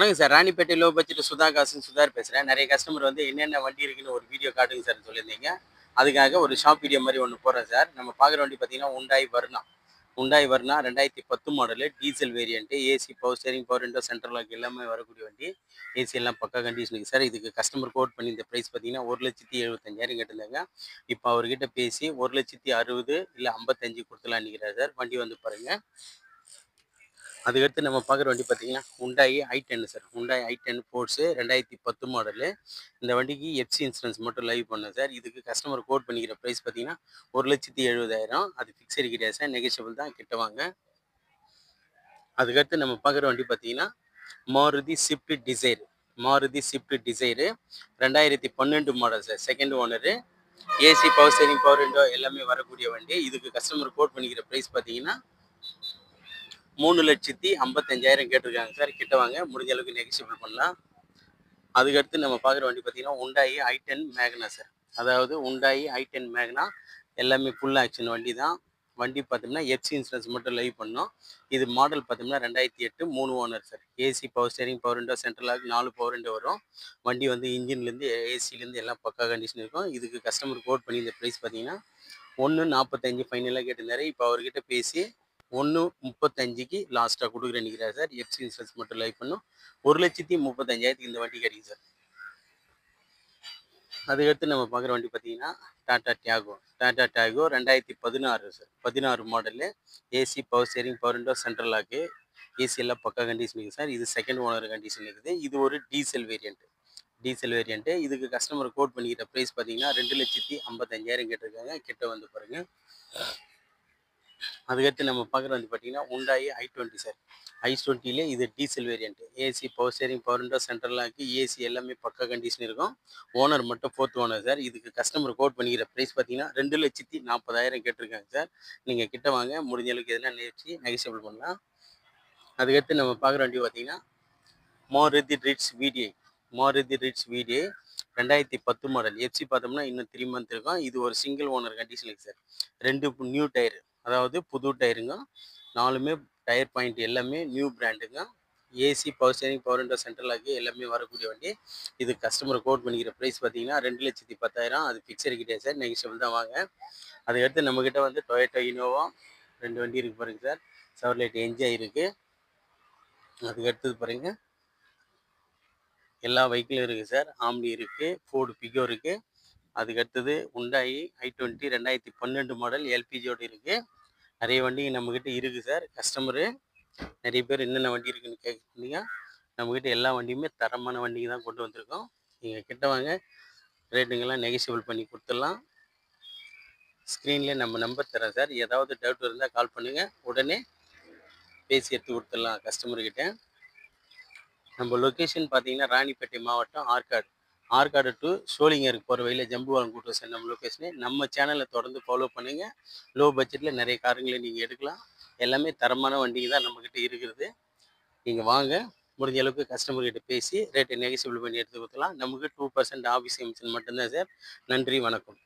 வணக்கம் sir. Ranipet low budget Sudha காசுன்னு சுதார் பேசுகிறேன். நிறைய கஸ்டமர் வந்து என்னென்ன வண்டி இருக்குன்னு ஒரு வீடியோ காட்டுங்க சார்ன்னு சொல்லியிருந்தீங்க. அதுக்காக ஒரு ஷார்ட் வீடியோ மாதிரி ஒன்று போடுறேன் சார். நம்ம பார்க்குற வண்டி பார்த்தீங்கன்னா Hyundai Verna 2010 model diesel variant, AC, power steering, power window, central lock எல்லாமே வரக்கூடிய வண்டி. ஏசி எல்லாம் பக்கா கண்டிஷனுக்கு சார். இதுக்கு கஸ்டமர் கோட் பண்ணி இந்த ப்ரைஸ் பார்த்தீங்கன்னா 1,75,000 கேட்டிருந்தாங்க. இப்போ அவர்கிட்ட பேசி 1,60,000 இல்லை 55 கொடுத்துலாம் நிற்கிறார் சார். வண்டி வந்து பாருங்கள். அதுக்கடுத்து நம்ம பார்க்குற வண்டி பார்த்தீங்கன்னா Hyundai i10 sir. Hyundai i10 sports 2010 model. இந்த வண்டிக்கு எஃப்சி இன்சூரன்ஸ் மட்டும் லைவ் பண்ணேன் சார். இதுக்கு கஸ்டமர் கோட் பண்ணிக்கிற ப்ரைஸ் பார்த்தீங்கன்னா 1,70,000. அது ஃபிக்ஸடு கிடையாது சார், நெகோஷியபிள் தான், கிட்ட வாங்க. அதுக்கடுத்து நம்ம பார்க்குற வண்டி பார்த்தீங்கன்னா Maruti Swift desire. 2012 model sir. Second owner. AC, power steering, power window எல்லாமே வரக்கூடிய வண்டி. இதுக்கு கஸ்டமர் கோட் பண்ணிக்கிற ப்ரைஸ் பார்த்தீங்கன்னா 3,55,000 கேட்டிருக்காங்க சார். கிட்ட வாங்க, முடிஞ்ச அளவுக்கு நெகோஷியபிள் பண்ணலாம். அதுக்கடுத்து நம்ம பார்க்குற வண்டி பார்த்தீங்கன்னா Hyundai i10 மேக்னா சார். அதாவது Hyundai i10 மேக்னா எல்லாமே ஃபுல் ஆக்ஷன் வண்டி தான். வண்டி பார்த்தோம்னா எஃப்சி இன்சூரன்ஸ் மட்டும் லைவ் பண்ணோம். இது மாடல் பார்த்தோம்னா 2008, 3 owner sir. AC, power steering, power window, central lock 4 power window வரும். வண்டி வந்து இன்ஜின்லேருந்து ஏசிலேருந்து எல்லாம் பக்கா கண்டிஷன் இருக்கும். இதுக்கு கஸ்டமர் கோட் பண்ணி இந்த ப்ரைஸ் பார்த்தீங்கன்னா 1,45 ஃபைனலாக கேட்டிருந்தாரு. இப்போ அவர்கிட்ட பேசி 1,35க்கு லாஸ்ட்டாக கொடுக்குறேன் நிற்கிறார் சார். எஃப்சி இன்சூரன்ஸ் மட்டும் லைவ் பண்ணும். 1,35,000 இந்த வண்டி கிடைக்கும் சார். அதுக்கடுத்து நம்ம பார்க்குற வண்டி பார்த்தீங்கன்னா Tata Tiago 2016 sir. 16 model. AC, power steering, power window, central lock, AC எல்லாம் பக்கா கண்டிஷன் இருக்குது சார். இது செகண்ட் ஓனர் கண்டிஷன் இருக்குது. இது ஒரு டீசல் வேரியண்ட்டு. இதுக்கு கஸ்டமர் கோட் பண்ணிக்கிற ப்ரைஸ் பார்த்தீங்கன்னா 2,55,000 கேட்டிருக்காங்க. கிட்ட வந்து பாருங்கள். அதுக்கடுத்து நம்ம பார்க்குறது வந்து பார்த்தீங்கன்னா Hyundai i20 சார். i20லே இது diesel variant. AC, power steering, power window, central lock, AC எல்லாமே பக்கா கண்டிஷன் இருக்கும். ஓனர் மட்டும் 4th ஓனர் சார். இதுக்கு கஸ்டமர் கோட் பண்ணிக்கிற ப்ரைஸ் பார்த்தீங்கன்னா 2,40,000 கேட்டிருக்காங்க சார். நீங்கள் கிட்ட வாங்க, முடிஞ்ச அளவுக்கு எதுனா நெகோஷியபிள் பண்ணலாம். அதுக்கடுத்து நம்ம பார்க்குற வண்டி பார்த்தீங்கன்னா Maruti Ritz VDI 2010 model. FC பார்த்தோம்னா இன்னும் 3 மந்த் இருக்கும். இது ஒரு சிங்கிள் ஓனர் கண்டிஷனுக்கு சார். 2 நியூ டயர், அதாவது புது டயருங்க. 4மே டயர் பாயிண்ட் எல்லாமே நியூ பிராண்டுங்க. AC, power steering, power window, central lock எல்லாமே வரக்கூடிய வண்டி. இது கஸ்டமர் கோட் பண்ணிக்கிற ப்ரைஸ் பார்த்தீங்கன்னா 2,10,000. அது ஃபிக்ஸடு கிடையாது சார், நெகோஷியபிள் தான் வாங்க. அதுக்கடுத்து நம்மக்கிட்ட வந்து டொயோட்டா இனோவா 2 வண்டி இருக்குது பாருங்கள் சார். செவர்லைட் என்ஜாய் இருக்குது. அதுக்கடுத்தது பாருங்கள், எல்லா வெஹிக்கிளும் இருக்குது சார். ஆம்னி இருக்குது, ஃபோர்டு பிகோ இருக்குது. அதுக்கடுத்தது Hyundai i20 2012 மாடல் எல்பிஜியோடு இருக்குது. நிறைய வண்டிங்க நம்மக்கிட்ட இருக்குது சார். கஸ்டமரு நிறைய பேர் என்னென்ன வண்டி இருக்குதுன்னு கேட்குறீங்க. நம்மக்கிட்ட எல்லா வண்டியுமே தரமான வண்டிங்க தான் கொண்டு வந்திருக்கோம். நீங்கள் கிட்ட வாங்க, ரேட்டுங்கெல்லாம் நெகோஷியபிள் பண்ணி கொடுத்துடலாம். ஸ்க்ரீன்லேயே நம்ம நம்பர் தரேன் சார். ஏதாவது டவுட் இருந்தால் கால் பண்ணுங்கள், உடனே பேசி எடுத்து கொடுத்துடலாம் கஸ்டமர்கிட்ட. நம்ம லொக்கேஷன் பார்த்தீங்கன்னா ராணிப்பேட்டை மாவட்டம் ஆற்காடு டு சோளிங்கருக்கு போகிற வழியில் ஜம்புவாலம் கூட்டு சார் நம்ம லொக்கேஷனு. நம்ம சேனலை தொடர்ந்து ஃபாலோ பண்ணுங்கள். லோ பட்ஜெட்டில் நிறைய காருங்களை நீங்கள் எடுக்கலாம். எல்லாமே தரமான வண்டிங்க தான் நம்மக்கிட்ட இருக்கிறது. நீங்கள் வாங்க, முடிஞ்ச அளவுக்கு கஸ்டமர்கிட்ட பேசி ரேட்டை நெகோஷியபிள் பண்ணி எடுத்து கொடுக்கலாம். நமக்கு 2% ஆஃபீஸ் கமிஷன் மட்டும்தான் சார். நன்றி, வணக்கம்.